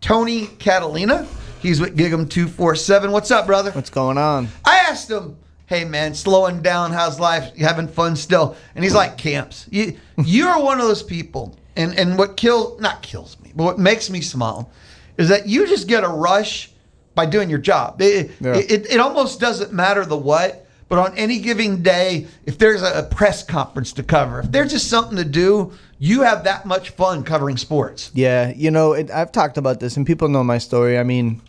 Tony Catalina. He's with Gig'em 247. What's up, brother? What's going on? I asked him, hey, man, slowing down, how's life? You having fun still? And he's like, camps. You're one of those people, and what not kills me, but what makes me smile is that you just get a rush by doing your job. It almost doesn't matter the what. But on any given day, if there's a press conference to cover, if there's just something to do, you have that much fun covering sports. Yeah, I've talked about this, and people know my story. I mean,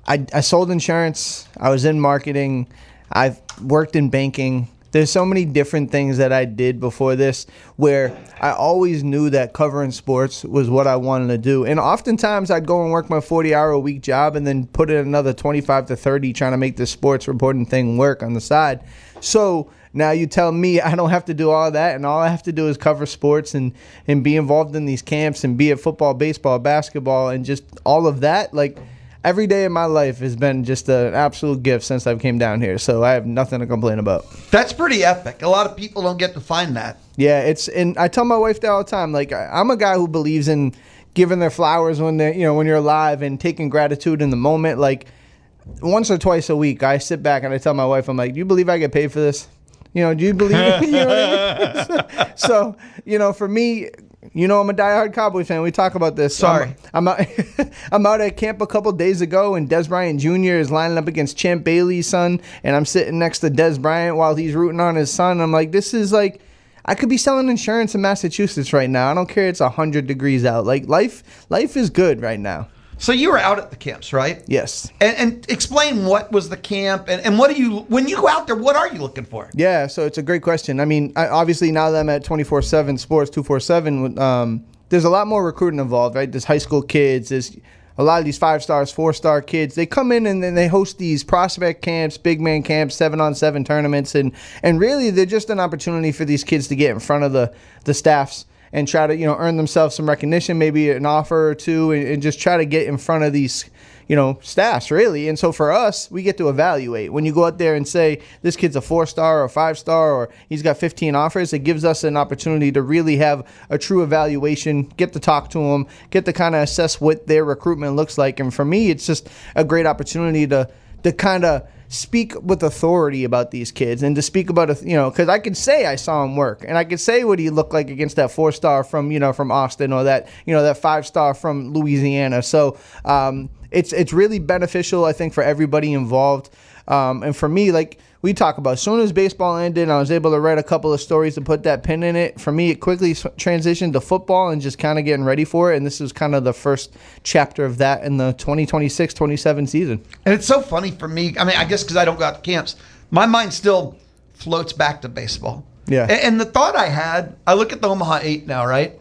I sold insurance. I was in marketing. I've worked in banking. There's so many different things that I did before this where I always knew that covering sports was what I wanted to do. And oftentimes I'd go and work my 40-hour-a-week job and then put in another 25 to 30 trying to make the sports reporting thing work on the side. So now you tell me I don't have to do all that, and all I have to do is cover sports and be involved in these camps and be it football, baseball, basketball, and just all of that. Like, every day of my life has been just an absolute gift since I've came down here, so I have nothing to complain about. That's pretty epic. A lot of people don't get to find that. Yeah, and I tell my wife that all the time. Like, I'm a guy who believes in giving their flowers when when you're alive and taking gratitude in the moment. Like, once or twice a week, I sit back and I tell my wife, I'm like, do you believe I get paid for this? Do you believe it? You know what I mean? So, for me, I'm a diehard Cowboys fan. We talk about this. Sorry. I'm out at camp a couple days ago, and Des Bryant Jr. is lining up against Champ Bailey's son, and I'm sitting next to Des Bryant while he's rooting on his son. I'm like, this is like, I could be selling insurance in Massachusetts right now. I don't care. It's 100 degrees out. Like, life is good right now. So you were out at the camps, right? Yes. And explain what was the camp, and what do you, when you go out there, what are you looking for? Yeah, so it's a great question. I mean, obviously now that I'm at 24/7 Sports 247, there's a lot more recruiting involved, right? There's high school kids, there's a lot of these 5-stars, 4-star kids. They come in and then they host these prospect camps, big man camps, 7-on-7 tournaments, and really they're just an opportunity for these kids to get in front of the staffs and try to, earn themselves some recognition, maybe an offer or two, and just try to get in front of these, staffs, really. And so for us, we get to evaluate. When you go out there and say, this kid's a 4-star or a 5-star, or he's got 15 offers, it gives us an opportunity to really have a true evaluation, get to talk to them, get to kind of assess what their recruitment looks like. And for me, it's just a great opportunity to kind of speak with authority about these kids, and to speak about, because I could say I saw him work, and I could say what he looked like against that 4-star from Austin, or that, that 5-star from Louisiana. So it's really beneficial, I think, for everybody involved. And for me, like we talk about, as soon as baseball ended, I was able to write a couple of stories to put that pin in it. For me, it quickly transitioned to football and just kind of getting ready for it. And this was kind of the first chapter of that in the 2026-27 season. And it's so funny for me. I mean, I guess because I don't go out to camps, my mind still floats back to baseball. Yeah. And the thought I had, I look at the Omaha 8 now, right?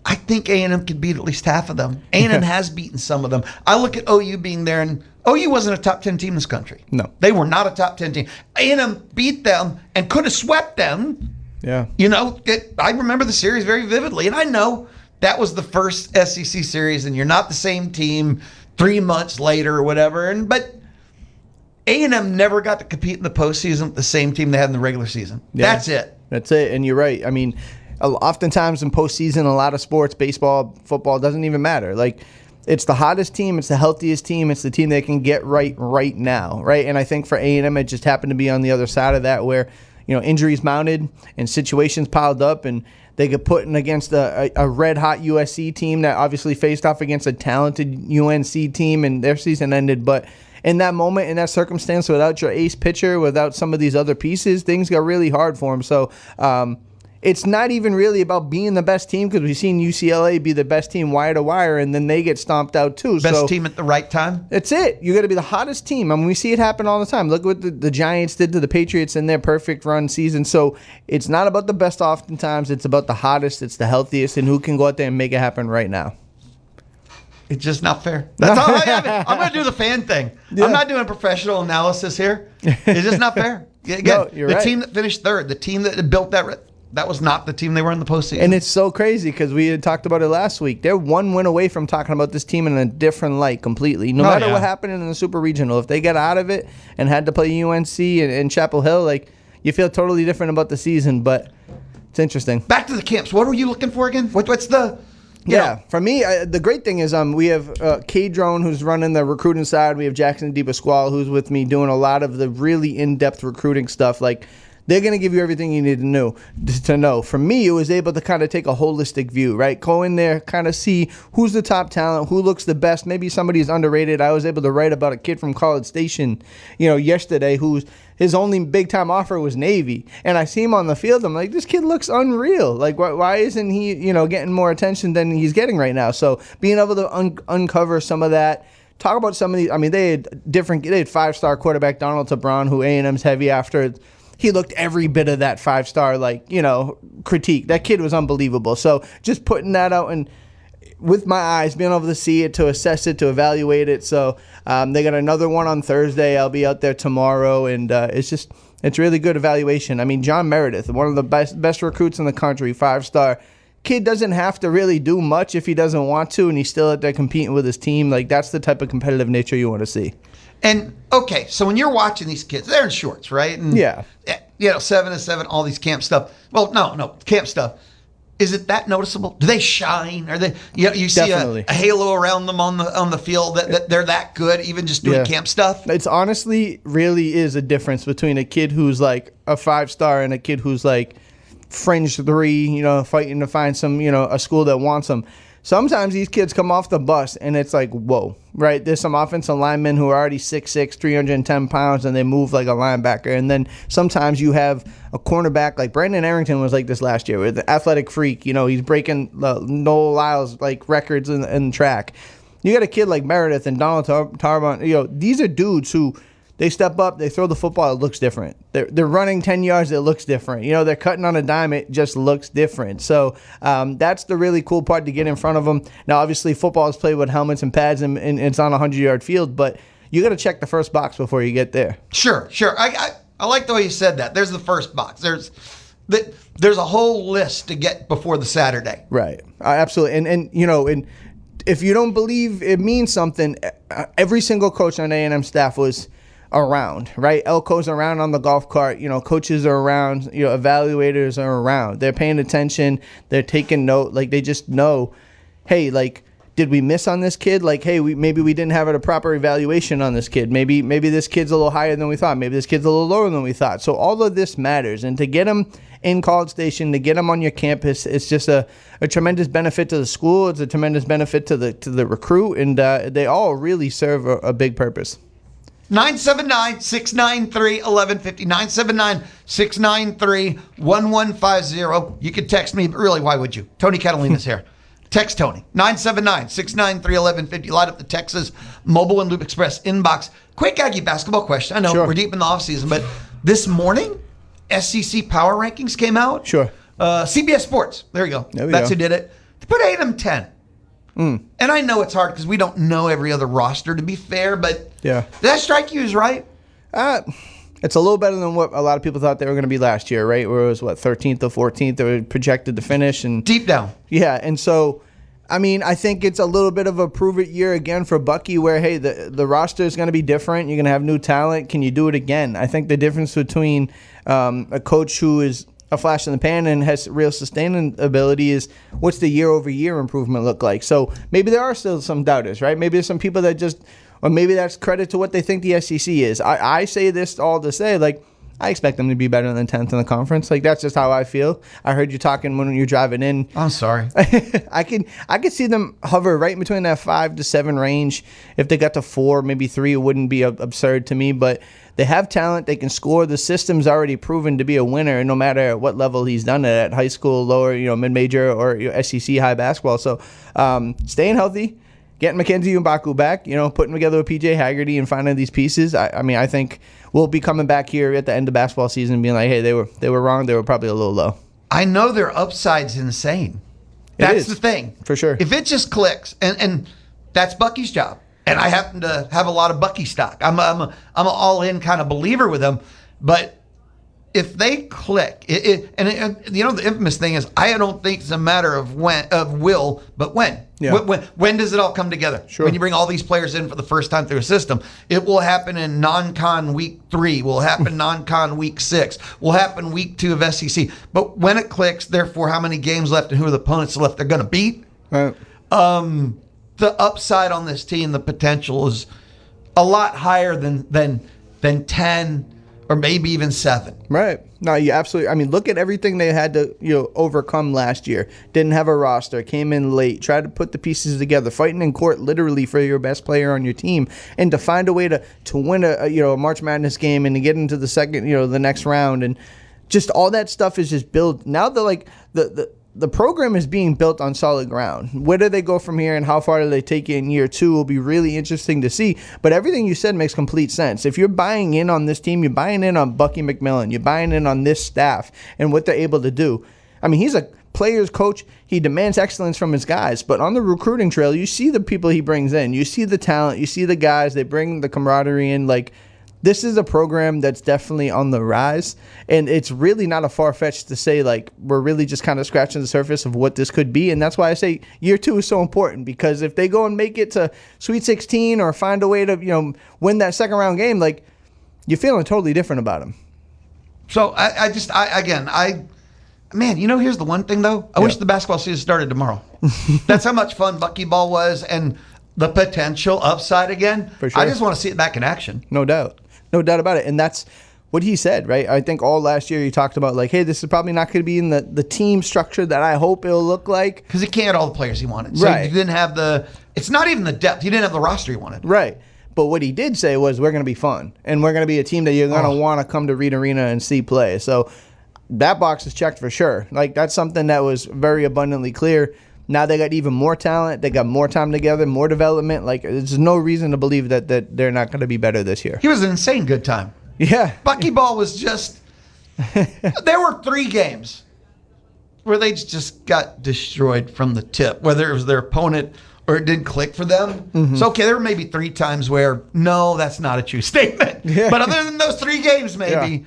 I think A&M could beat at least half of them. A&M has beaten some of them. I look at OU being there, and OU wasn't a top 10 team in this country. No. They were not a top 10 team. A&M beat them and could have swept them. Yeah. I remember the series very vividly, and I know that was the first SEC series, and you're not the same team 3 months later or whatever. But A&M never got to compete in the postseason with the same team they had in the regular season. Yeah. That's it. That's it, and you're right. I mean, oftentimes in postseason, a lot of sports, baseball, football, doesn't even matter. Like, it's the hottest team, it's the healthiest team, it's the team that can get right now, right? And I think for A&M, it just happened to be on the other side of that, where injuries mounted and situations piled up, and they get put in against a red-hot USC team that obviously faced off against a talented UNC team, and their season ended. But in that moment, in that circumstance, without your ace pitcher, without some of these other pieces, things got really hard for them. So it's not even really about being the best team, because we've seen UCLA be the best team wire to wire, and then they get stomped out too. Best team at the right time? That's it. You got to be the hottest team. I mean, we see it happen all the time. Look what the Giants did to the Patriots in their perfect run season. So it's not about the best oftentimes. It's about the hottest. It's the healthiest, and who can go out there and make it happen right now. It's just not fair. That's all I have. I'm going to do the fan thing. Yeah. I'm not doing professional analysis here. It's just not fair. Again, no, you're right. Team that finished third, the team that built that was not the team they were in the postseason. And it's so crazy, because we had talked about it last week. They're one win away from talking about this team in a different light completely. No matter what happened in the Super Regional, if they got out of it and had to play UNC and Chapel Hill, like, you feel totally different about the season. But it's interesting. Back to the camps. What were you looking for again? What's the Yeah, for me, the great thing is we have K-Drone, who's running the recruiting side. We have Jackson DePasquale, who's with me doing a lot of the really in-depth recruiting stuff. Like, they're going to give you everything you need to know. For me, it was able to kind of take a holistic view, right? Go in there, kind of see who's the top talent, who looks the best. Maybe somebody's underrated. I was able to write about a kid from College Station, yesterday, who's his only big-time offer was Navy. And I see him on the field. I'm like, this kid looks unreal. Like, why isn't he, getting more attention than he's getting right now? So being able to uncover some of that, talk about some of these. I mean, they had five-star quarterback Donald Tabron, who A&M's heavy after. He looked every bit of that five-star, critique. That kid was unbelievable. So just putting that out and with my eyes, being able to see it, to assess it, to evaluate it. So they got another one on Thursday. I'll be out there tomorrow, and it's really good evaluation. I mean, John Meredith, one of the best recruits in the country, five-star. Kid doesn't have to really do much if he doesn't want to, and he's still out there competing with his team. Like, that's the type of competitive nature you want to see. And, okay, so when you're watching these kids, they're in shorts, right? And, yeah. 7-7, all these camp stuff. Well, no, camp stuff. Is it that noticeable? Do they shine? Are they? You see a halo around them on the field that they're that good, even just doing camp stuff. It's honestly really is a difference between a kid who's like a five-star and a kid who's like fringe 3, fighting to find some, a school that wants them. Sometimes these kids come off the bus and it's like, whoa, right? There's some offensive linemen who are already 6'6", 310 pounds, and they move like a linebacker. And then sometimes you have a cornerback like Brandon Arrington was like this last year with the athletic freak. He's breaking Noel Lyles like records in track. You got a kid like Meredith and Donald Tarbon. These are dudes who they step up, they throw the football, it looks different. They're running 10 yards, it looks different. They're cutting on a dime, it just looks different. So that's the really cool part, to get in front of them. Now, obviously, football is played with helmets and pads, and it's on a 100-yard field, but you got to check the first box before you get there. Sure. I like the way you said that. There's the first box. There's a whole list to get before the Saturday. Right. Absolutely. And if you don't believe it means something, every single coach on A&M staff was around, right? Elko's around on the golf cart. Coaches are around. Evaluators are around. They're paying attention. They're taking note. Like, they just know, hey, like, did we miss on this kid? Like, hey, maybe we didn't have a proper evaluation on this kid. Maybe this kid's a little higher than we thought. Maybe this kid's a little lower than we thought. So all of this matters. And to get them in College Station, to get them on your campus, it's just a tremendous benefit to the school. It's a tremendous benefit to the recruit. And they all really serve a big purpose. 979-693-1150. 979-693-1150. You can text me, but really, why would you? Tony Catalina's here. Text Tony. 979-693-1150. Light up the Texas Mobile and Loop Express inbox. Quick Aggie basketball question. I know we're deep in the offseason, but this morning, SEC Power Rankings came out. Sure. CBS Sports. There you go. That's who did it. They put A&M 10. And I know it's hard because we don't know every other roster, to be fair, but did that strike you as right? It's a little better than what a lot of people thought they were going to be last year, right? Where it was, 13th or 14th they were projected to finish. And deep down. Yeah, and so, I mean, I think it's a little bit of a prove-it year again for Bucky where, hey, the roster is going to be different. You're going to have new talent. Can you do it again? I think the difference between a coach who is a flash in the pan and has real sustaining ability is what's the year-over-year improvement look like. So maybe there are still some doubters, right? Maybe there's some people that just, or maybe that's credit to what they think the SEC is. I say this all to say, like, I expect them to be better than 10th in the conference. Like, that's just how I feel. I heard you talking when you're driving in. I'm sorry. I could see them hover right between that 5 to 7 range. If they got to 4, maybe 3, it wouldn't be absurd to me. But they have talent. They can score. The system's already proven to be a winner, no matter what level he's done it at, high school, lower, mid-major, or SEC high basketball. So staying healthy, getting Mackenzie M'Baku back, putting together with PJ Haggerty and finding these pieces. I think we'll be coming back here at the end of basketball season and being like, hey, they were wrong. They were probably a little low. I know their upside's insane. That's the thing. For sure. If it just clicks, and that's Bucky's job. And I happen to have a lot of Bucky stock. I'm an all-in kind of believer with them. But if they click, the infamous thing is, I don't think it's a matter of will, but when. Yeah. When does it all come together? Sure. When you bring all these players in for the first time through a system, it will happen in non-con week 3, will happen non-con week 6, will happen week 2 of SEC. But when it clicks, therefore, how many games left and who are the opponents left they're going to beat, Right. The upside on this team, the potential is a lot higher than 10 or maybe even 7. Right. No, you absolutely. I mean, look at everything they had to overcome last year. Didn't have a roster, came in late, tried to put the pieces together, fighting in court literally for your best player on your team, and to find a way to win a March Madness game and to get into the second the next round, and just all that stuff is just built now. The program is being built on solid ground. Where do they go from here, and how far do they take it in year 2 will be really interesting to see. But everything you said makes complete sense. If you're buying in on this team, you're buying in on Bucky McMillan, you're buying in on this staff and what they're able to do. I mean, he's a player's coach. He demands excellence from his guys. But on the recruiting trail, you see the people he brings in. You see the talent. You see the guys. They bring the camaraderie in. Like, this is a program that's definitely on the rise, and it's really not a far-fetched to say, like, we're really just kind of scratching the surface of what this could be, and that's why I say year 2 is so important, because if they go and make it to Sweet 16 or find a way to, win that second-round game, like, you're feeling totally different about them. So, man, here's the one thing, though. I wish the basketball season started tomorrow. That's how much fun Bucky Ball was, and the potential upside again. For sure. I just want to see it back in action. No doubt. No doubt about it. And that's what he said, right? I think all last year he talked about, like, hey, this is probably not going to be in the team structure that I hope it'll look like. Because he can't get all the players he wanted. So right. He didn't have it's not even the depth. He didn't have the roster he wanted. Right. But what he did say was, we're going to be fun. And we're going to be a team that you're going to want to come to Reed Arena and see play. So that box is checked for sure. Like, that's something that was very abundantly clear. Now they got even more talent. They got more time together, more development. Like, there's no reason to believe that they're not going to be better this year. He was an insane good time. Yeah. Bucky Ball was just... There were 3 games where they just got destroyed from the tip, whether it was their opponent or it didn't click for them. Mm-hmm. So, okay, there were maybe 3 times where, no, that's not a true statement. Yeah. But other than those 3 games, maybe... Yeah.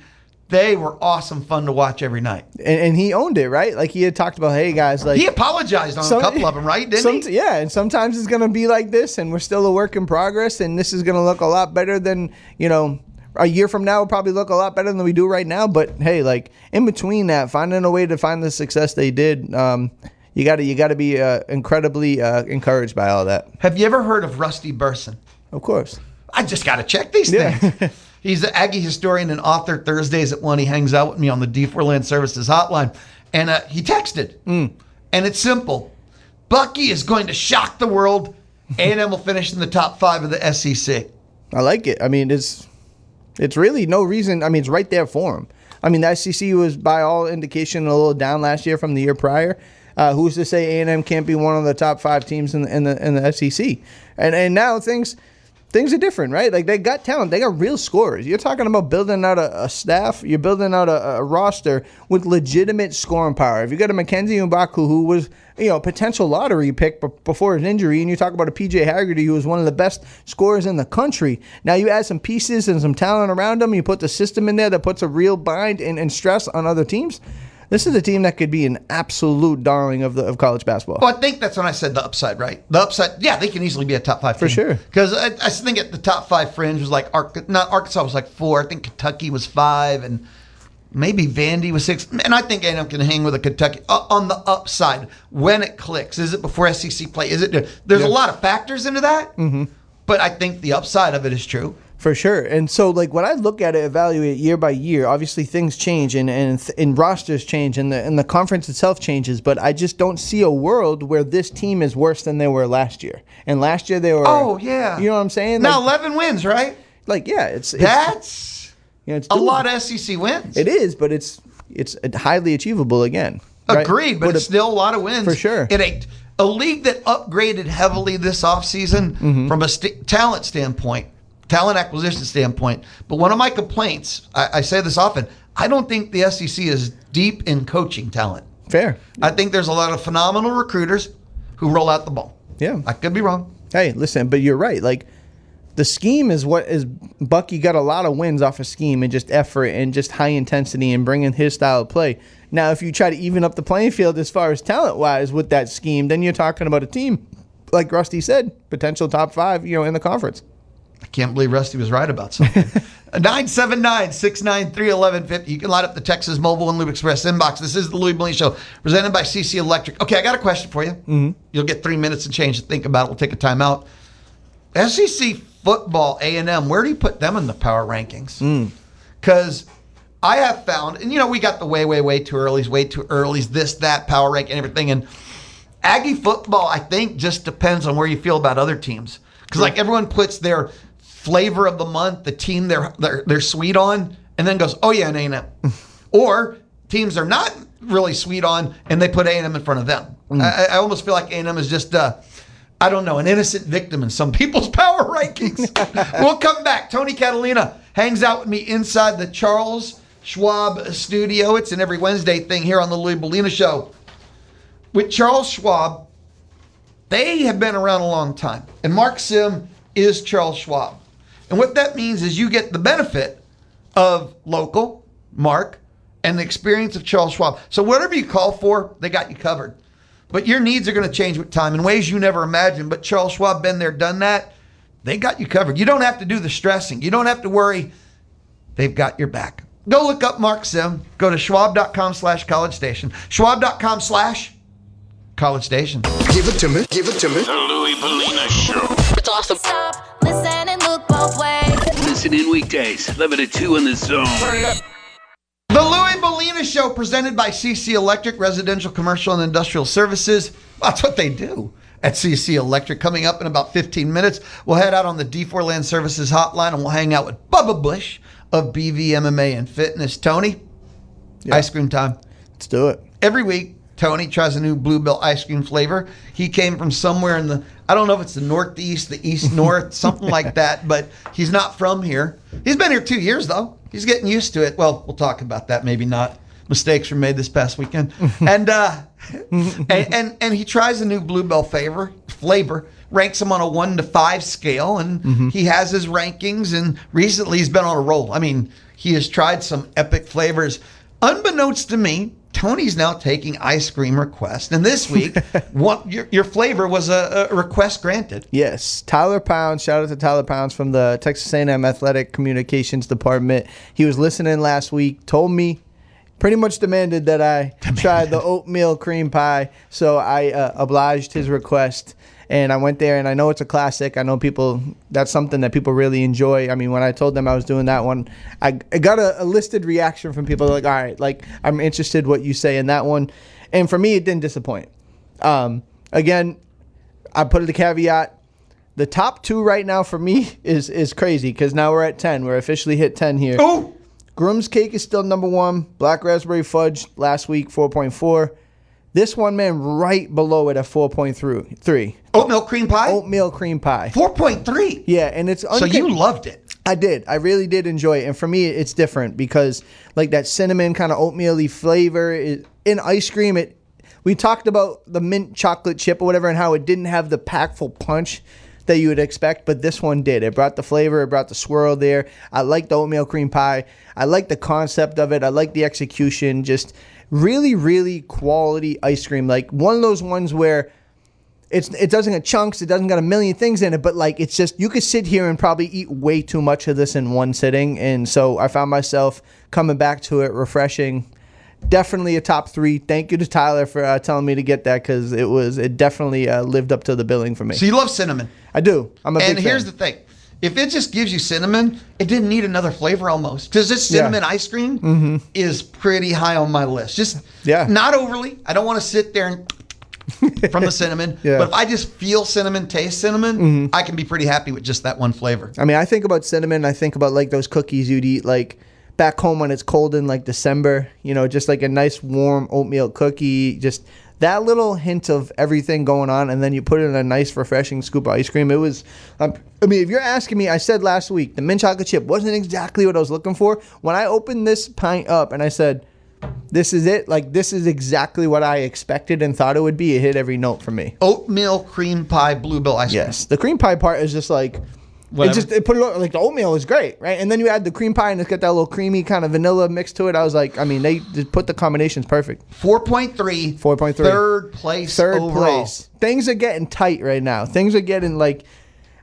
They were awesome fun to watch every night. And he owned it, right? Like, he had talked about, hey, guys. Like, he apologized on a couple of them, right? Didn't he? Yeah, and sometimes it's going to be like this, and we're still a work in progress, and this is going to look a lot better than, a year from now will probably look a lot better than we do right now. But, hey, like, in between that, finding a way to find the success they did, you got to be incredibly encouraged by all that. Have you ever heard of Rusty Burson? Of course. I just got to check these things. He's an Aggie historian and author. Thursdays at 1, he hangs out with me on the D4 Land Services hotline. And he texted. And it's simple. Bucky is going to shock the world. A&M will finish in the top 5 of the SEC. I like it. I mean, it's really no reason. I mean, it's right there for him. I mean, the SEC was, by all indication, a little down last year from the year prior. Who's to say A&M can't be one of the top 5 teams in the SEC? And now things are different, right? Like, they got talent. They got real scorers. You're talking about building out a staff. You're building out a roster with legitimate scoring power. If you got a Mackenzie Mbaku, who was, a potential lottery pick before his injury, and you talk about a PJ Haggerty, who was one of the best scorers in the country. Now you add some pieces and some talent around them. You put the system in there that puts a real bind and stress on other teams. This is a team that could be an absolute darling of college basketball. Well, I think that's when I said the upside, right? The upside, yeah, they can easily be a top 5 team. For sure. Because I think at the top 5 fringe was like, Arkansas was like 4. I think Kentucky was 5, and maybe Vandy was 6. And I think A&M can hang with a Kentucky on the upside when it clicks. Is it before SEC play? Is it? There's a lot of factors into that, but I think the upside of it is true. For sure. And so, like, when I look at it, evaluate year by year, obviously things change and rosters change and the conference itself changes, but I just don't see a world where this team is worse than they were last year. And last year they were... Oh, yeah. You know what I'm saying? Now, 11 wins, right? Like, yeah. That's it's a lot of SEC wins. It is, but it's highly achievable again. Right? Agreed, but it's still a lot of wins. For sure. A league that upgraded heavily this offseason from a talent standpoint, talent acquisition standpoint. But one of my complaints, I say this often, I don't think the SEC is deep in coaching talent. Fair. I think there's a lot of phenomenal recruiters who roll out the ball. Yeah. I could be wrong. Hey, listen, but you're right. Like, the scheme is what is Bucky got a lot of wins off of scheme and just effort and just high intensity and bringing his style of play. Now, if you try to even up the playing field as far as talent-wise with that scheme, then you're talking about a team, like Rusty said, potential top 5, in the conference. I can't believe Rusty was right about something. 979-693-1150. You can light up the Texas Mobile and Lube Express inbox. This is the Louis Bellini Show, presented by CC Electric. Okay, I got a question for you. Mm-hmm. You'll get 3 minutes and change to think about it. We'll take a timeout. SEC football, A&M, where do you put them in the power rankings? Because I have found, and we got the way too early, this, that, power rank, and everything. And Aggie football, I think, just depends on where you feel about other teams. Because everyone puts their flavor of the month, the team they're sweet on, and then goes, oh yeah, and A&M. Or teams are not really sweet on, and they put A&M in front of them. I almost feel like A&M is just, I don't know, an innocent victim in some people's power rankings. We'll come back. Tony Catalina hangs out with me inside the Charles Schwab studio. It's an every Wednesday thing here on the Louis Bellini Show. With Charles Schwab, they have been around a long time. And Mark Sim is Charles Schwab. And what that means is you get the benefit of local, Mark, and the experience of Charles Schwab. So whatever you call for, they got you covered. But your needs are going to change with time in ways you never imagined. But Charles Schwab, been there, done that. They got you covered. You don't have to do the stressing. You don't have to worry. They've got your back. Go look up Mark Sim. Go to schwab.com/College Station. Schwab.com/College Station. Give it to me. Give it to me. The Louis Bellini Show. It's awesome. Stop, listen, and look both ways. Listen in weekdays, 11 to 2 in the zone. The Louis Bellini Show, presented by CC Electric, Residential, Commercial, and Industrial Services. That's what they do at CC Electric. Coming up in about 15 minutes, we'll head out on the D4 Land Services hotline, and we'll hang out with Bubba Bush of BVMMA and Fitness. Tony, ice cream time. Let's do it. Every week, Tony tries a new Bluebell ice cream flavor. He came from somewhere in the, I don't know if it's the Northeast, the East North, something like that, but he's not from here. He's been here 2 years, though. He's getting used to it. Well, we'll talk about that. Maybe not. Mistakes were made this past weekend. And he tries a new Bluebell flavor, ranks them on a 1 to 5 scale, and he has his rankings, and recently he's been on a roll. I mean, he has tried some epic flavors. Unbeknownst to me, Tony's now taking ice cream requests. And this week, your flavor was a request granted. Yes. Tyler Pounds. Shout out to Tyler Pounds from the Texas A&M Athletic Communications Department. He was listening last week, told me, pretty much demanded that I try the oatmeal cream pie. So I obliged his request. And I went there, and I know it's a classic. I know that's something that people really enjoy. I mean, when I told them I was doing that one, I got a listed reaction from people like, all right, like, I'm interested what you say in that one. And for me, it didn't disappoint. Again, I put the caveat. The top 2 right now for me is crazy because now we're at 10. We're officially hit 10 here. Oh! Groom's Cake is still number 1. Black Raspberry Fudge last week, 4.4. This one, man, right below it at 4.3. Oatmeal cream pie? Oatmeal cream pie. 4.3? Yeah, and it's... So you loved it. I did. I really did enjoy it. And for me, it's different because, like, that cinnamon kind of oatmeal-y flavor in ice cream, we talked about the mint chocolate chip or whatever and how it didn't have the packful punch that you would expect, but this one did. It brought the flavor. It brought the swirl there. I like the oatmeal cream pie. I like the concept of it. I like the execution. Just... really, really quality ice cream. Like one of those ones where it doesn't get chunks, it doesn't got a million things in it, but like it's just, you could sit here and probably eat way too much of this in one sitting. And so I found myself coming back to it, refreshing. Definitely a top 3. Thank you to Tyler for telling me to get that because it definitely lived up to the billing for me. So you love cinnamon. I do. I'm a big fan. And here's the thing. If it just gives you cinnamon, it didn't need another flavor almost. Because this cinnamon ice cream is pretty high on my list. Just not overly. I don't want to sit there and from the cinnamon. But if I just feel cinnamon, taste cinnamon, I can be pretty happy with just that one flavor. I mean, I think about cinnamon. I think about like those cookies you'd eat like back home when it's cold in like December. You know, just like a nice warm oatmeal cookie. Just that little hint of everything going on, and then you put it in a nice, refreshing scoop of ice cream. It was, I mean, if you're asking me, I said last week, the mint chocolate chip wasn't exactly what I was looking for. When I opened this pint up and I said, this is it, like, this is exactly what I expected and thought it would be, it hit every note for me. Oatmeal cream pie Bluebell ice cream. Yes. The cream pie part is just like, it put it on, like the oatmeal is great, right? And then you add the cream pie and it's got that little creamy kind of vanilla mix to it. I was like, I mean, they just put the combinations perfect. 4.3. 4.3. Third place overall. Things are getting tight right now. Things are getting like,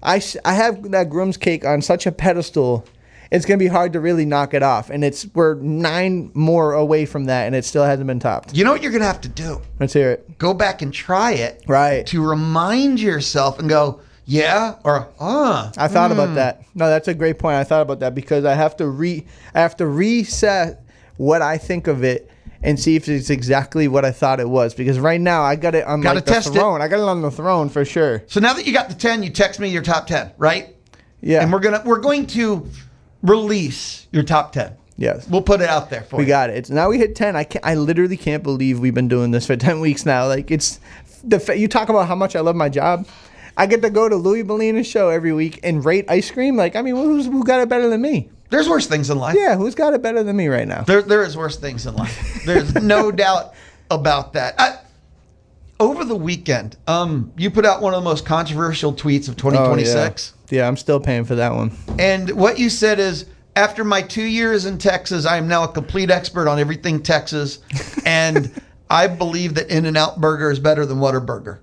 I have that Groom's cake on such a pedestal. It's gonna be hard to really knock it off, and we're 9 more away from that, and it still hasn't been topped. You know what you're gonna have to do? Let's hear it. Go back and try it, Right? To remind yourself and go, yeah, or I thought about that. No, that's a great point. I thought about that because I have to reset what I think of it and see if it's exactly what I thought it was. Because right now I got it on the throne. I got it on the throne for sure. So now that you got the 10, you text me your top 10, right? Yeah. And we're going to release your top 10. Yes. We'll put it out there for you. We got it. Now we hit 10. I literally can't believe we've been doing this for 10 weeks now. Like you talk about how much I love my job. I get to go to Louis Bellina's show every week and rate ice cream. Like, I mean, who got it better than me? There's worse things in life. Yeah, who's got it better than me right now? There is worse things in life. There's no doubt about that. Over the weekend, you put out one of the most controversial tweets of 2026. Oh, yeah, I'm still paying for that one. And what you said is, after my 2 years in Texas, I am now a complete expert on everything Texas. And I believe that In-N-Out Burger is better than Whataburger.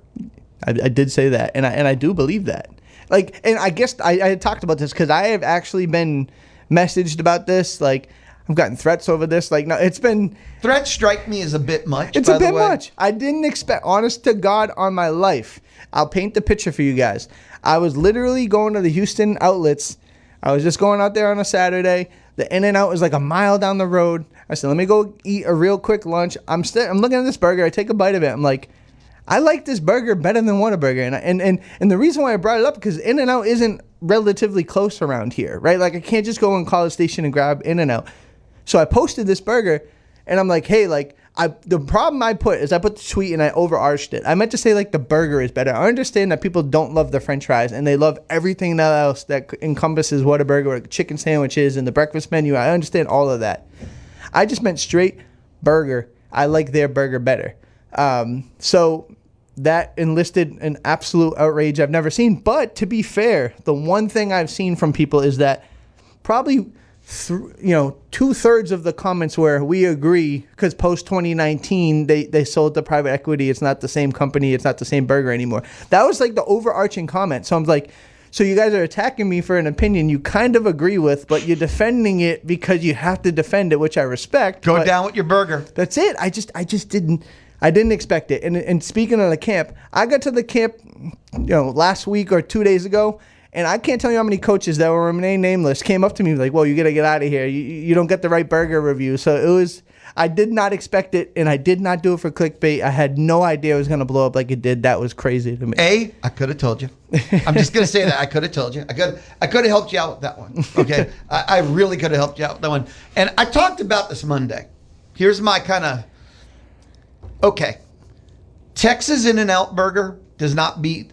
I did say that, and I do believe that. Like, and I guess I had talked about this because I have actually been messaged about this. Like, I've gotten threats over this. Like, no, it's been... Threats strike me as a bit much. It's a bit much. I didn't expect, honest to God, on my life. I'll paint the picture for you guys. I was literally going to the Houston outlets. I was just going out there on a Saturday. The In-N-Out is like a mile down the road. I said, let me go eat a real quick lunch. I'm looking at this burger. I take a bite of it. I'm like, I like this burger better than Whataburger. And the reason why I brought it up, because In-N-Out isn't relatively close around here, right? Like, I can't just go in College Station and grab In-N-Out. So I posted this burger, and I'm like, hey, like, the problem I put is I put the tweet and I overarched it. I meant to say, like, the burger is better. I understand that people don't love the French fries, and they love everything else that encompasses Whataburger, like chicken sandwiches and the breakfast menu. I understand all of that. I just meant straight burger. I like their burger better. So that enlisted an absolute outrage I've never seen. But to be fair, the one thing I've seen from people is that probably 2/3 of the comments where we agree, because post 2019 they sold to private equity. It's not the same company. It's not the same burger anymore. That was like the overarching comment. So I'm like, so you guys are attacking me for an opinion you kind of agree with, but you're defending it because you have to defend it, which I respect. Go down with your burger. That's it. I just didn't expect it. And speaking of the camp, I got to the camp, last week or 2 days ago, and I can't tell you how many coaches that will remain nameless came up to me like, "Well, you gotta get out of here. You don't get the right burger review." So I did not expect it, and I did not do it for clickbait. I had no idea it was gonna blow up like it did. That was crazy to me. I could have told you. I'm just gonna say that I could have told you. I could have helped you out with that one. Okay, I really could have helped you out with that one. And I talked about this Monday. Here's my kind of Texas In-N-Out Burger does not beat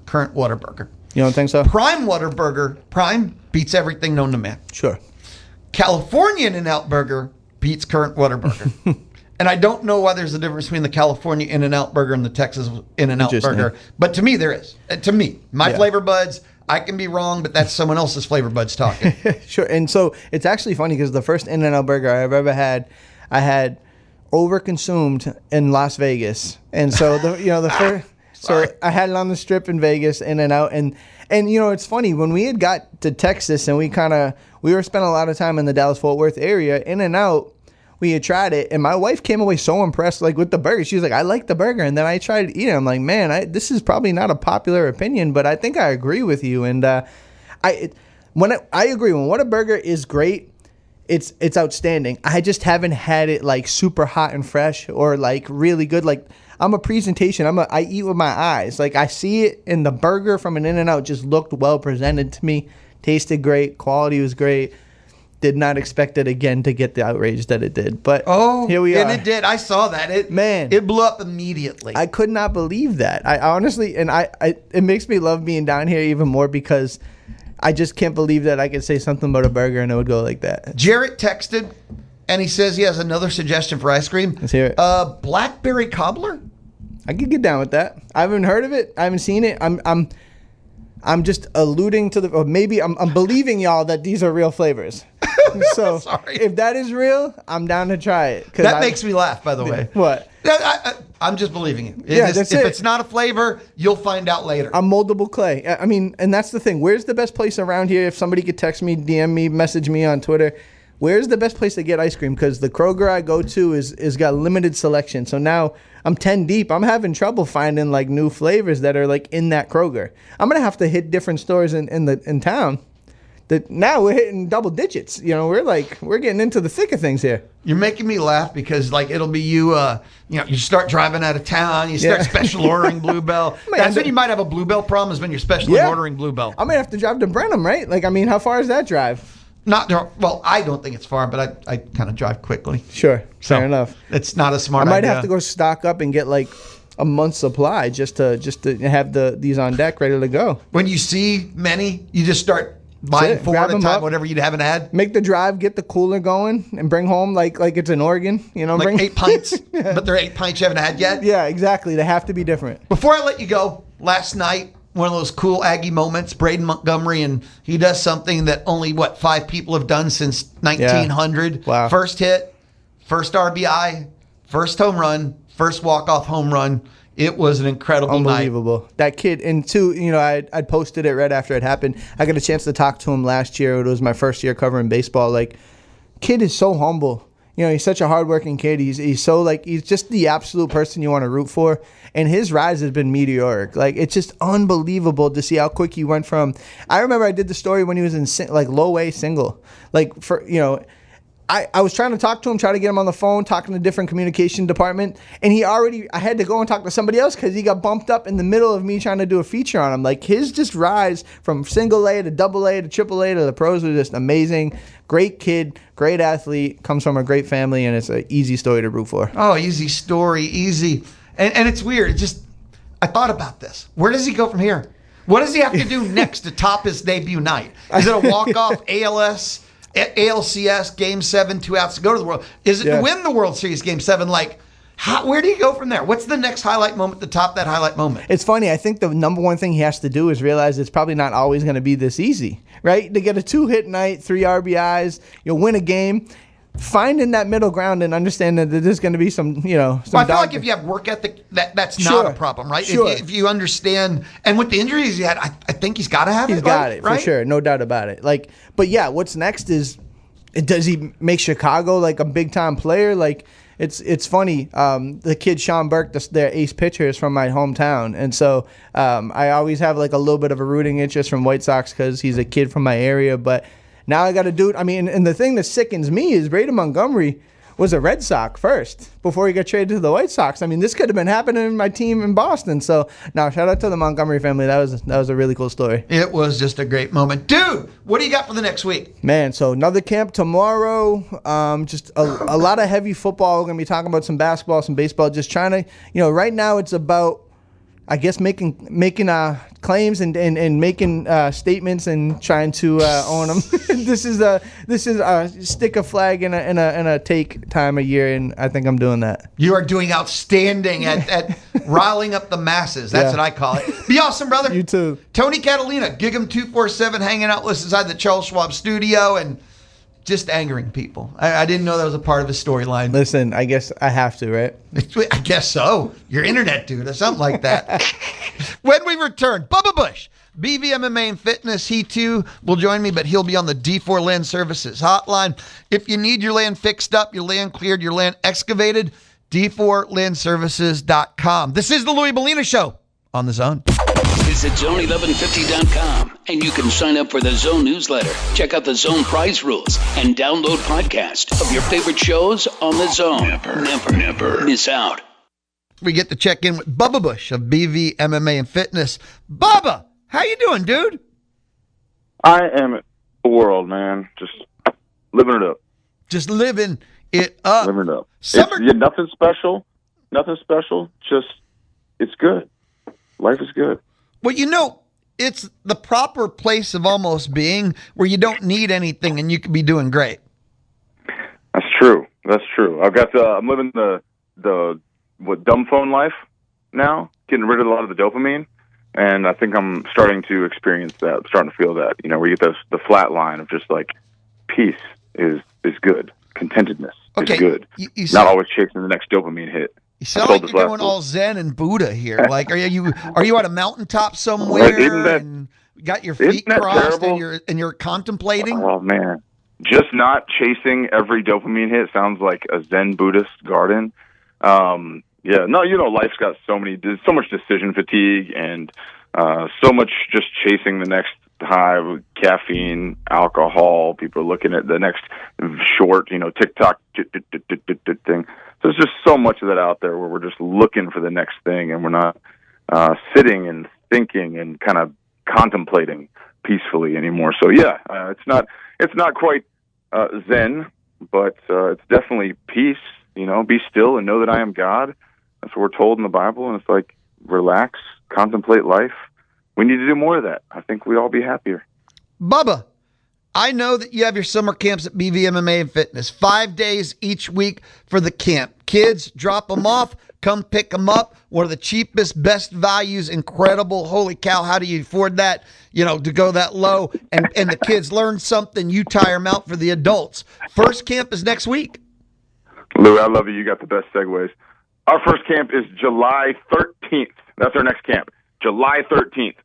current Whataburger. You don't think so? Prime beats everything known to man. Sure. California In-N-Out Burger beats current Whataburger. And I don't know why there's a difference between the California In-N-Out Burger and the Texas In-N-Out Burger. But to me, there is. To me, my flavor buds, I can be wrong, but that's someone else's flavor buds talking. Sure. And so it's actually funny because the first In-N-Out Burger I've ever had, I had overconsumed in Las Vegas. And so the first... So I had it on the strip in Vegas, In-N-Out, and it's funny when we had got to Texas and we were spending a lot of time in the Dallas-Fort Worth area. In-N-Out, we had tried it, and my wife came away so impressed with the burger. She was like, "I like the burger," and then I tried to eat it. I'm like, "Man, this is probably not a popular opinion, but I think I agree with you." And I agree when Whataburger is great. It's outstanding. I just haven't had it like super hot and fresh or like really good. Like, I'm a presentation. I eat with my eyes. Like, I see it, and the burger from an In-N-Out just looked well presented to me. Tasted great. Quality was great. Did not expect it again to get the outrage that it did. But here we are. And it did. I saw that. It blew up immediately. I could not believe that. I honestly, and it makes me love being down here even more because I just can't believe that I could say something about a burger and it would go like that. Jarrett texted, and he says he has another suggestion for ice cream. Let's hear it. Blackberry cobbler? I could get down with that. I haven't heard of it. I haven't seen it. I'm just alluding to or maybe I'm believing y'all that these are real flavors. So if that is real, I'm down to try it. That makes me laugh, by the way. What? I I'm just believing you. That's if it. it's not a flavor, you'll find out later. I'm moldable clay. I mean, and that's the thing. Where's the best place around here? If somebody could text me, DM me, message me on Twitter, where's the best place to get ice cream? Because the Kroger I go to is got limited selection. So now I'm 10 deep. I'm having trouble finding like new flavors that are like in that Kroger. I'm gonna have to hit different stores in town. That now we're hitting double digits. You know, we're getting into the thick of things here. You're making me laugh because like it'll be you. You start driving out of town. You start special ordering Bluebell. That's when you might have a Bluebell problem. Is when you're specially ordering Bluebell. I might have to drive to Brenham, right? Like, I mean, how far is that drive? Well, I don't think it's far, but I kind of drive quickly. Sure, fair enough. It's not a smart. I might have to go stock up and get like a month's supply just to have these on deck ready to go. When you see many, you just start buying 4 at a time, whatever you haven't had. Make the drive, get the cooler going, and bring home like it's an organ. You know, like bring 8 pints, but they're 8 pints you haven't had yet. Yeah, exactly. They have to be different. Before I let you go, last night, one of those cool Aggie moments, Braden Montgomery, and he does something that only, 5 people have done since 1900. Yeah. Wow. First hit, first RBI, first home run, first walk-off home run. It was an incredible night. Unbelievable. That kid, and two, I'd posted it right after it happened. I got a chance to talk to him last year. It was my first year covering baseball. Like, kid is so humble. He's such a hardworking kid. He's so he's just the absolute person you want to root for. And his rise has been meteoric. Like, it's just unbelievable to see how quick he went from. I remember I did the story when he was in low A single. I was trying to talk to him, try to get him on the phone, talking to different communication department, and I had to go and talk to somebody else because he got bumped up in the middle of me trying to do a feature on him. Like, his just rise from single A to double A to triple A to the pros was just amazing. Great kid, great athlete, comes from a great family, and it's an easy story to root for. Oh, easy story, easy. And it's weird. I thought about this. Where does he go from here? What does he have to do next to top his debut night? Is it a walk-off ALCS Game 7, 2 outs to go to the World? Is it to win the World Series Game 7? Where do you go from there? What's the next highlight moment to top that highlight moment? It's funny. I think the number one thing he has to do is realize it's probably not always going to be this easy, right? To get a 2-hit night, 3 RBIs, you'll win a game. Finding that middle ground and understanding that there's going to be some, I feel like if you have work ethic, that's not a problem, right? Sure. If you understand, and with the injuries he had, I think he's got to have it. He's got it, right? for sure. No doubt about it. But yeah, what's next is, does he make Chicago like a big-time player? It's funny. The kid Sean Burke, their ace pitcher, is from my hometown, and so I always have a little bit of a rooting interest from White Sox because he's a kid from my area. But now I got to do it. I mean, and the thing that sickens me is Braden Montgomery was a Red Sox first before he got traded to the White Sox. I mean, this could have been happening in my team in Boston. So now, shout out to the Montgomery family. That was a really cool story. It was just a great moment, dude. What do you got for the next week? Man, so another camp tomorrow. Just a lot of heavy football. We're gonna be talking about some basketball, some baseball. Just trying to, right now it's about, I guess, making claims and making statements and trying to own them. This is a stick a flag in a take time a year, and I think I'm doing that. You are doing outstanding at riling up the masses. That's what I call it. Be awesome, brother. You too. Tony Catalina, Gig'em 247, hanging out with us inside the Charles Schwab studio and just angering people. I didn't know that was a part of his storyline. Listen, I guess I have to, right? I guess so. You're internet dude or something like that. When we return, Bubba Bush, BVMMA and Fitness. He too will join me, but he'll be on the D4 Land Services hotline. If you need your land fixed up, your land cleared, your land excavated, D4Landservices.com. This is the Louis Molina Show on The Zone. Visit zone1150.com and you can sign up for the Zone newsletter. Check out the Zone prize rules and download podcasts of your favorite shows on the Zone. Never miss out. We get to check in with Bubba Bush of BVMMA and Fitness. Bubba, how you doing, dude? I am the world, man. Just living it up. Just living it up. Living it up. Summer... It's nothing special. Nothing special. Just, it's good. Life is good. Well, it's the proper place of almost being where you don't need anything and you could be doing great. That's true. I'm living the dumb phone life now, getting rid of a lot of the dopamine, and I think I'm starting to experience that. I'm starting to feel that, where you get the flat line of just peace is good. Contentedness is good. You Not always chasing the next dopamine hit. You sound like you're going all Zen and Buddha here. Like, are you at a mountaintop somewhere and got your feet crossed and you're contemplating? Oh man, just not chasing every dopamine hit sounds like a Zen Buddhist garden. Yeah, no, life's got so much decision fatigue and so much just chasing the next high with caffeine, alcohol. People are looking at the next short, TikTok thing. So there's just so much of that out there where we're just looking for the next thing, and we're not sitting and thinking and kind of contemplating peacefully anymore. So yeah, it's not quite Zen, but it's definitely peace. Be still and know that I am God. That's what we're told in the Bible, and it's like relax, contemplate life. We need to do more of that. I think we'd all be happier. Bubba, I know that you have your summer camps at BVMMA and Fitness, 5 days each week for the camp. Kids, drop them off, come pick them up. One of the cheapest, best values, incredible. Holy cow, how do you afford that, to go that low? And the kids learn something. You tire them out for the adults. First camp is next week. Lou, I love you. You got the best segues. Our first camp is July 13th. That's our next camp, July 13th.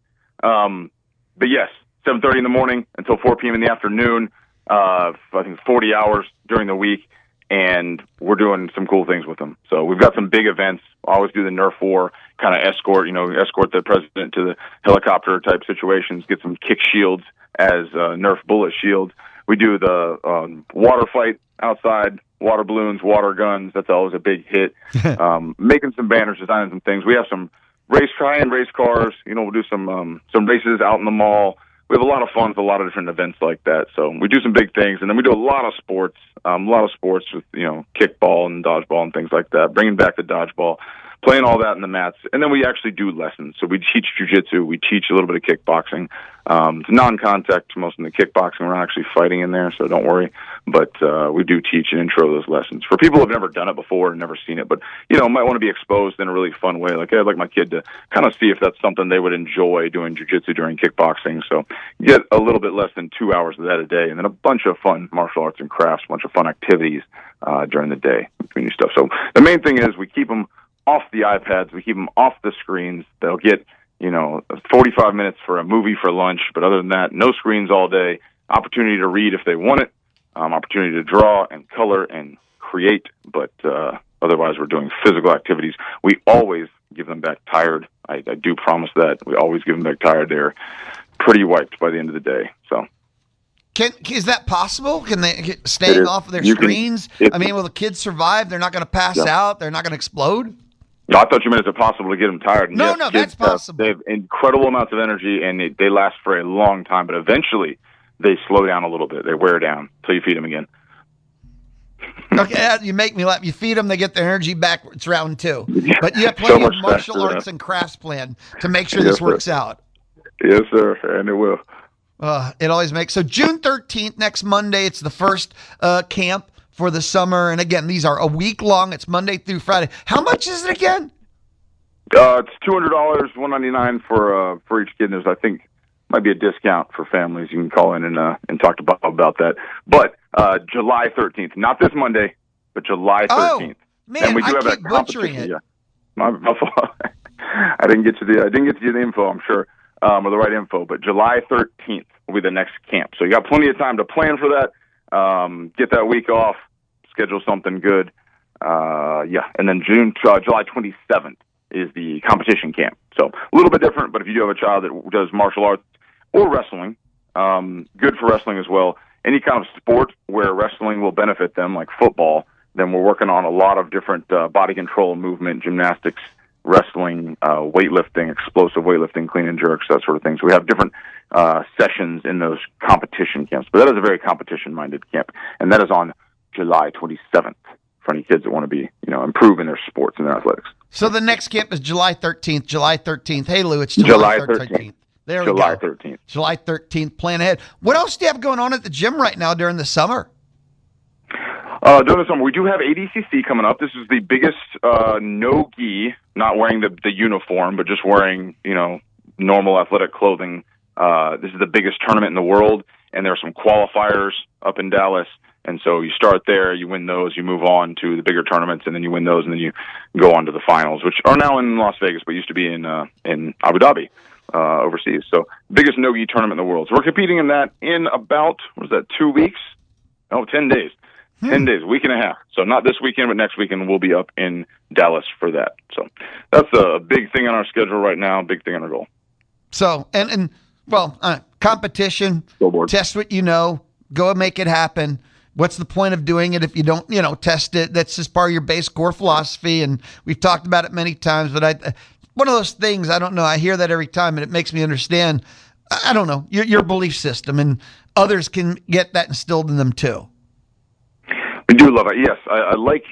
But yes, 7:30 in the morning until 4 p.m. in the afternoon. I think 40 hours during the week, and we're doing some cool things with them. So we've got some big events. I always do the Nerf war kind of escort the president to the helicopter type situations, get some kick shields as Nerf bullet shields. We do the water fight outside, water balloons, water guns. That's always a big hit. Making some banners, designing some things. We have some race cars. We'll do some races out in the mall. We have a lot of fun with a lot of different events like that. So we do some big things, and then we do a lot of sports with kickball and dodgeball and things like that. Bringing back the dodgeball, playing all that in the mats, and then we actually do lessons. So we teach jiu-jitsu, we teach a little bit of kickboxing. It's non-contact most of the kickboxing. We're not actually fighting in there, so don't worry. But we do teach and intro those lessons for people who have never done it before and never seen it, but might want to be exposed in a really fun way. Like I'd like my kid to kind of see if that's something they would enjoy doing jiu-jitsu during kickboxing. So get a little bit less than 2 hours of that a day, and then a bunch of fun martial arts and crafts, a bunch of fun activities during the day between your stuff. So the main thing is we keep them off the iPads, we keep them off the screens. They'll get 45 minutes for a movie for lunch, but other than that, no screens all day. Opportunity to read if they want it. Opportunity to draw and color and create, but otherwise we're doing physical activities. We always give them back tired. I do promise that. We always give them back tired. They're pretty wiped by the end of the day. So, is that possible? Can they staying off of their screens? Will the kids survive? They're not going to pass out? They're not going to explode? No, I thought you meant is it possible to get them tired? No, that's possible. They have incredible amounts of energy, and they last for a long time, but eventually they slow down a little bit. They wear down until you feed them again. Okay, you make me laugh. You feed them, they get their energy back. It's round two. Yeah. But you have plenty of martial arts and crafts plan to make sure this works out. Yes, sir, and it will. It always makes. So June 13th, next Monday, it's the first camp for the summer. And again, these are a week long. It's Monday through Friday. How much is it again? It's $200, $199 for each kid. There's, I think, might be a discount for families. You can call in and talk to Bob about that. But July 13th, not this Monday, but July 13th. Oh, man, and we do have keep butchering it. Yeah. My fault. I didn't get to the info, I'm sure, or the right info. But July 13th will be the next camp. So you got plenty of time to plan for that. Get that week off, schedule something good. And then July 27th is the competition camp. So a little bit different, but if you do have a child that does martial arts or wrestling, good for wrestling as well. Any kind of sport where wrestling will benefit them, like football, then we're working on a lot of different body control, movement, gymnastics, wrestling, weightlifting, explosive weightlifting, clean and jerks, that sort of thing. So we have different sessions in those competition camps. But that is a very competition-minded camp, and that is on July 27th for any kids that want to be, improve in their sports and their athletics. So the next camp is July 13th. July 13th. Hey, Lou, it's July 13th. There we go. July 13th. July 13th. Plan ahead. What else do you have going on at the gym right now during the summer? During the summer, we do have ADCC coming up. This is the biggest no-gi, not wearing the uniform, but just wearing, normal athletic clothing. This is the biggest tournament in the world, and there are some qualifiers up in Dallas. And so you start there, you win those, you move on to the bigger tournaments, and then you win those, and then you go on to the finals, which are now in Las Vegas, but used to be in Abu Dhabi, overseas. So biggest no-gi tournament in the world. So we're competing in that in about, 2 weeks? Oh, 10 days. 10 days, a week and a half. So not this weekend, but next weekend we'll be up in Dallas for that. So that's a big thing on our schedule right now, big thing on our goal. So, competition, Billboard. test what you know, go and make it happen. What's the point of doing it if you don't, test it? That's just part of your base core philosophy, and we've talked about it many times, but one of those things, I don't know, I hear that every time, and it makes me understand, I don't know, your belief system, and others can get that instilled in them too. We do love it. Yes, I like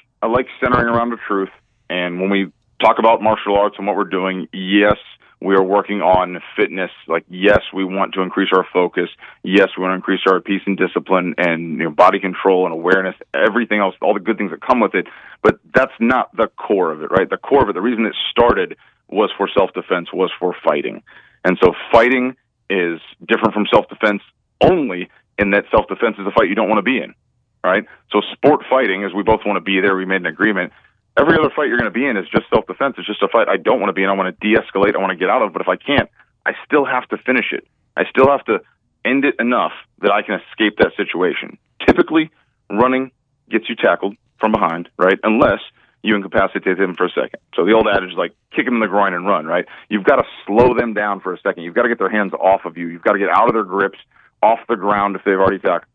centering around the truth, and when we talk about martial arts and what we're doing, yes, we are working on fitness. Like, yes, we want to increase our focus. Yes, we want to increase our peace and discipline and body control and awareness, everything else, all the good things that come with it. But that's not the core of it, right? The core of it, the reason it started was for self-defense, was for fighting. And so fighting is different from self-defense only in that self-defense is a fight you don't want to be in, right? So sport fighting, as we both want to be there, we made an agreement. Every other fight you're going to be in is just self-defense. It's just a fight I don't want to be in. I want to de-escalate. I want to get out of. But if I can't, I still have to finish it. I still have to end it enough that I can escape that situation. Typically, running gets you tackled from behind, right? Unless you incapacitate them for a second. So the old adage is like kick them in the groin and run, right? You've got to slow them down for a second. You've got to get their hands off of you. You've got to get out of their grips, off the ground if they've already tackled.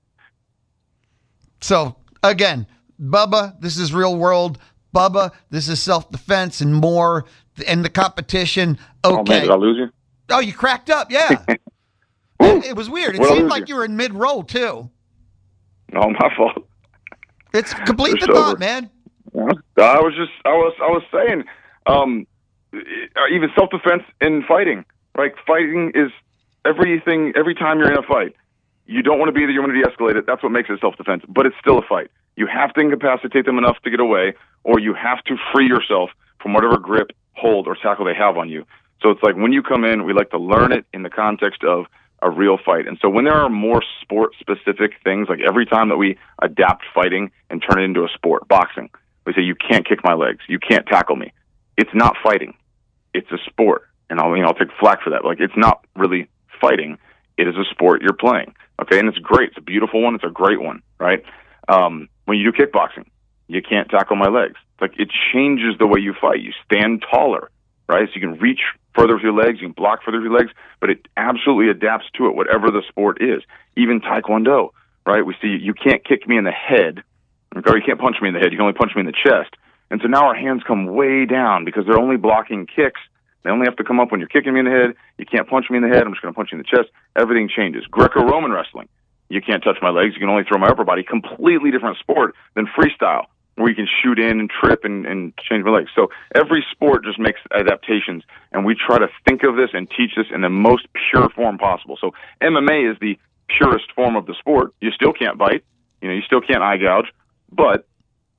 So, again, Bubba, this is real world. Bubba, this is self-defense and more, and the competition. Okay. Oh, man, did I lose you? Oh, you cracked up, yeah. It was weird. It seemed like you were in mid-roll, too. No, my fault. It's complete the It's thought, over. man. I was saying, even self-defense in fighting, right? Fighting is every time you're in a fight, you don't want to be there, you want to de-escalate it. That's what makes it self-defense, but it's still a fight. You have to incapacitate them enough to get away, or you have to free yourself from whatever grip, hold, or tackle they have on you. So it's like when you come in, we like to learn it in the context of a real fight. And so when there are more sport-specific things, like every time that we adapt fighting and turn it into a sport, boxing, we say, you can't kick my legs, you can't tackle me. It's not fighting. It's a sport. And I'll take flack for that. Like, it's not really fighting. It is a sport you're playing. Okay, and it's great. It's a beautiful one. It's a great one, right? When you do kickboxing, you can't tackle my legs. Like, it changes the way you fight. You stand taller, right? So you can reach further with your legs, you can block further with your legs, but it absolutely adapts to it, whatever the sport is. Even Taekwondo, right? We see you can't kick me in the head, or you can't punch me in the head. You can only punch me in the chest. And so now our hands come way down because they're only blocking kicks. They only have to come up when you're kicking me in the head. You can't punch me in the head. I'm just going to punch you in the chest. Everything changes. Greco-Roman wrestling. You can't touch my legs. You can only throw my upper body. Completely different sport than freestyle, where you can shoot in and trip and change my legs. So every sport just makes adaptations, and we try to think of this and teach this in the most pure form possible. So MMA is the purest form of the sport. You still can't bite. You still can't eye gouge, but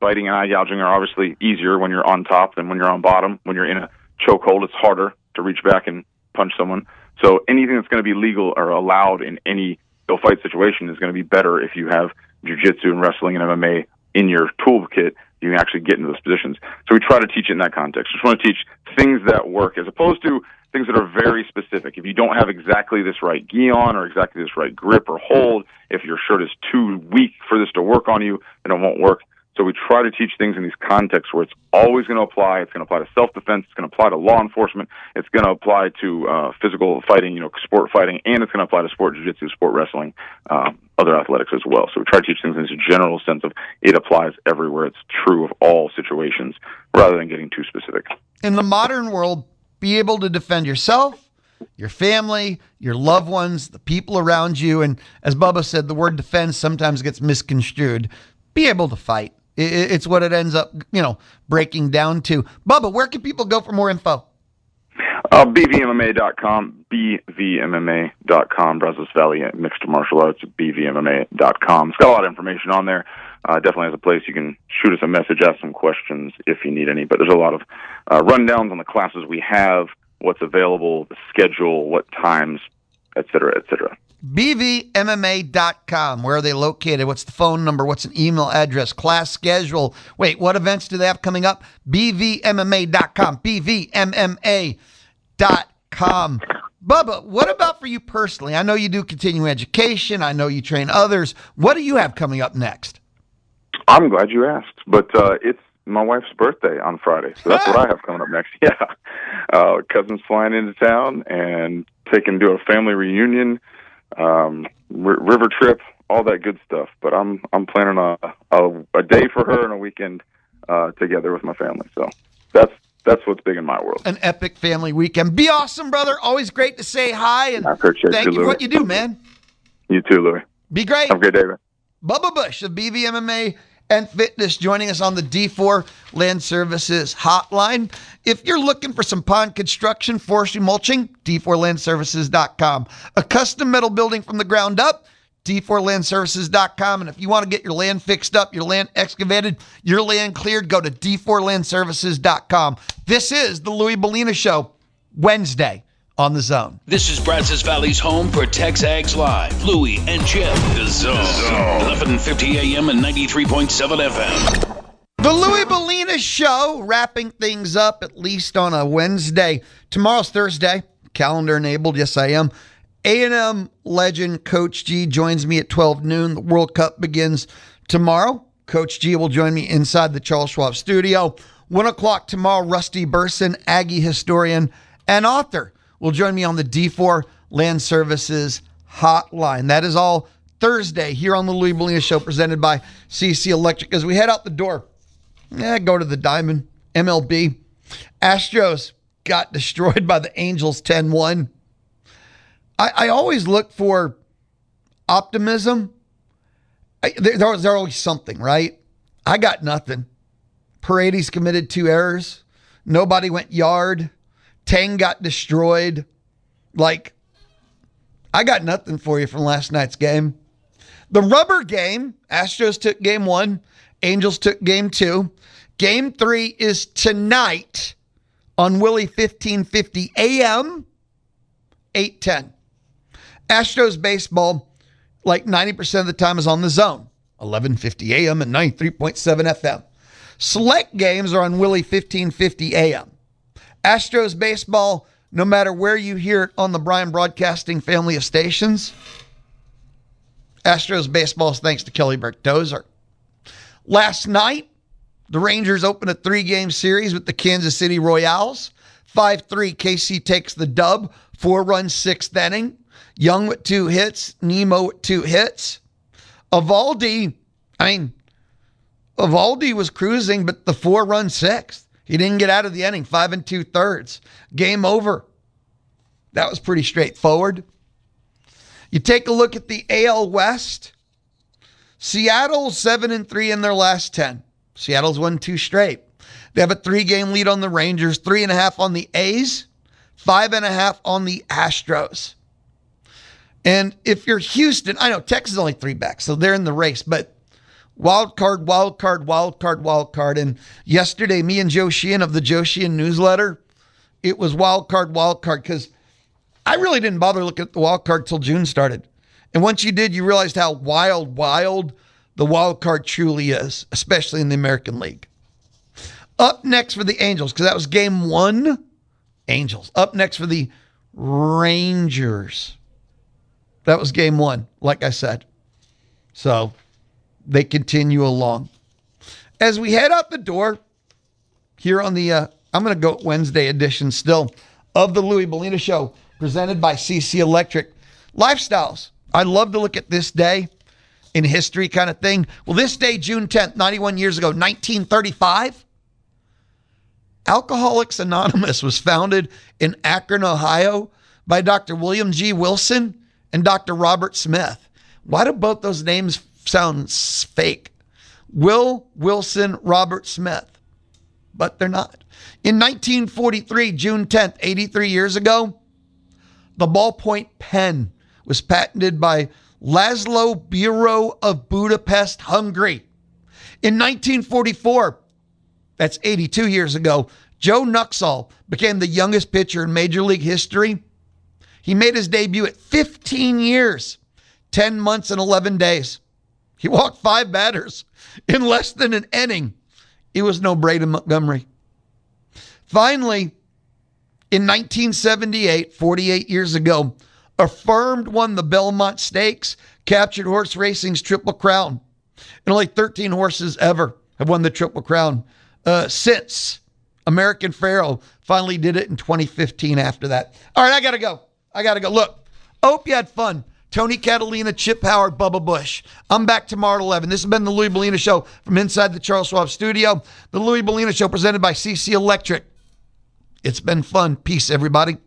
biting and eye gouging are obviously easier when you're on top than when you're on bottom. When you're in a chokehold, it's harder to reach back and punch someone. So anything that's going to be legal or allowed in any fight situation is going to be better if you have jiu-jitsu and wrestling and MMA in your toolkit. You can actually get into those positions. So we try to teach it in that context. Just want to teach things that work as opposed to things that are very specific. If you don't have exactly this right gi on or exactly this right grip or hold, if your shirt is too weak for this to work on you, then it won't work. So we try to teach things in these contexts where it's always going to apply. It's going to apply to self-defense. It's going to apply to law enforcement. It's going to apply to physical fighting, sport fighting, and it's going to apply to sport jiu-jitsu, sport wrestling, other athletics as well. So we try to teach things in this general sense of it applies everywhere. It's true of all situations rather than getting too specific. In the modern world, be able to defend yourself, your family, your loved ones, the people around you. And as Bubba said, the word defense sometimes gets misconstrued. Be able to fight. It's what it ends up, breaking down to. Bubba, where can people go for more info? BVMMA.com, BVMMA.com, Brazos Valley Mixed Martial Arts, BVMMA.com. It's got a lot of information on there. Definitely has a place you can shoot us a message, ask some questions if you need any. But there's a lot of rundowns on the classes we have, what's available, the schedule, what times, et cetera, et cetera. BVMMA.com. Where are they located? What's the phone number? What's an email address? Class schedule. Wait, what events do they have coming up? BVMMA.com. BVMMA.com. Bubba, what about for you personally? I know you do continuing education. I know you train others. What do you have coming up next? I'm glad you asked, but it's my wife's birthday on Friday, so that's what I have coming up next. Yeah, cousin's flying into town and taking to a family reunion, river trip, all that good stuff. But I'm planning a day for her and a weekend together with my family. So that's what's big in my world. An epic family weekend. Be awesome, brother. Always great to say hi. And I appreciate thank you for what you do, man. You too, Louis. Be great. Have a great day, man. Bubba Bush of BVMMA and Fitness joining us on the D4 Land Services hotline. If you're looking for some pond construction, forestry mulching, D4landservices.com. A custom metal building from the ground up, D4landservices.com. And if you want to get your land fixed up, your land excavated, your land cleared, go to D4landservices.com. This is the Louis Bellina Show, Wednesday on The Zone. This is Brazos Valley's home for Texags Live. Louie and Jeff, The Zone. 1150 AM and 93.7 FM. The Louis Bellina Show, wrapping things up at least on a Wednesday. Tomorrow's Thursday, calendar enabled. Yes, I am. A&M legend Coach G joins me at 12 noon. The World Cup begins tomorrow. Coach G will join me inside the Charles Schwab studio. 1 o'clock tomorrow, Rusty Burson, Aggie historian and author, will join me on the D4 Land Services hotline. That is all Thursday here on the Louis Bellina Show, presented by CC Electric. As we head out the door, go to the Diamond, MLB. Astros got destroyed by the Angels 10-1. I always look for optimism. There's always something, right? I got nothing. Paredes committed 2 errors. Nobody went yard. Tang got destroyed. I got nothing for you from last night's game. The rubber game, Astros took game 1. Angels took game 2. Game 3 is tonight on Willie 1550 AM, 8:10. Astros baseball, 90% of the time, is on The Zone, 1150 AM and 93.7 FM. Select games are on Willie 1550 AM. Astros baseball, no matter where you hear it on the Bryan Broadcasting family of stations. Astros baseball is thanks to Kelly Burke-Dozer. Last night, the Rangers opened a 3-game series with the Kansas City Royals. 5-3, KC takes the dub. 4-run 6th inning. Young with 2 hits. Nemo with 2 hits. Evaldi was cruising, but the 4-run 6th. He didn't get out of the inning. 5 2/3. Game over. That was pretty straightforward. You take a look at the AL West. Seattle 7-3 in their last 10. Seattle's won 2 straight. They have a 3-game lead on the Rangers, 3.5 on the A's, 5.5 on the Astros. And if you're Houston, I know Texas is only 3 back, so they're in the race, but wild card. And yesterday, me and Joe Sheehan of the Joe Sheehan newsletter, it was wild card, because I really didn't bother looking at the wild card till June started. And once you did, you realized how wild the wild card truly is, especially in the American League. Up next for the Angels, because that was game 1, Angels. Up next for the Rangers. That was game 1, like I said. So they continue along. As we head out the door here on the, I'm going to go Wednesday edition still of the Louis Bellina Show, presented by CC Electric. Lifestyles. I love to look at this day in history kind of thing. Well, this day, June 10th, 91 years ago, 1935, Alcoholics Anonymous was founded in Akron, Ohio by Dr. William G. Wilson and Dr. Robert Smith. Why do both those names sound fake? Will Wilson, Robert Smith. But they're not. In 1943, June 10th, 83 years ago, the ballpoint pen was patented by Laszlo Biro of Budapest, Hungary. In 1944, that's 82 years ago, Joe Nuxall became the youngest pitcher in Major League history. He made his debut at 15 years, 10 months, and 11 days. He walked 5 batters in less than an inning. It was no Braden Montgomery. Finally, in 1978, 48 years ago, Affirmed won the Belmont Stakes, captured horse racing's Triple Crown. And only 13 horses ever have won the Triple Crown since American Pharoah finally did it in 2015 after that. All right, I got to go. Look, hope you had fun. Tony Catalina, Chip Howard, Bubba Bush. I'm back tomorrow at 11. This has been the Louis Bellina Show from inside the Charles Schwab studio. The Louis Bellina Show presented by CC Electric. It's been fun. Peace, everybody.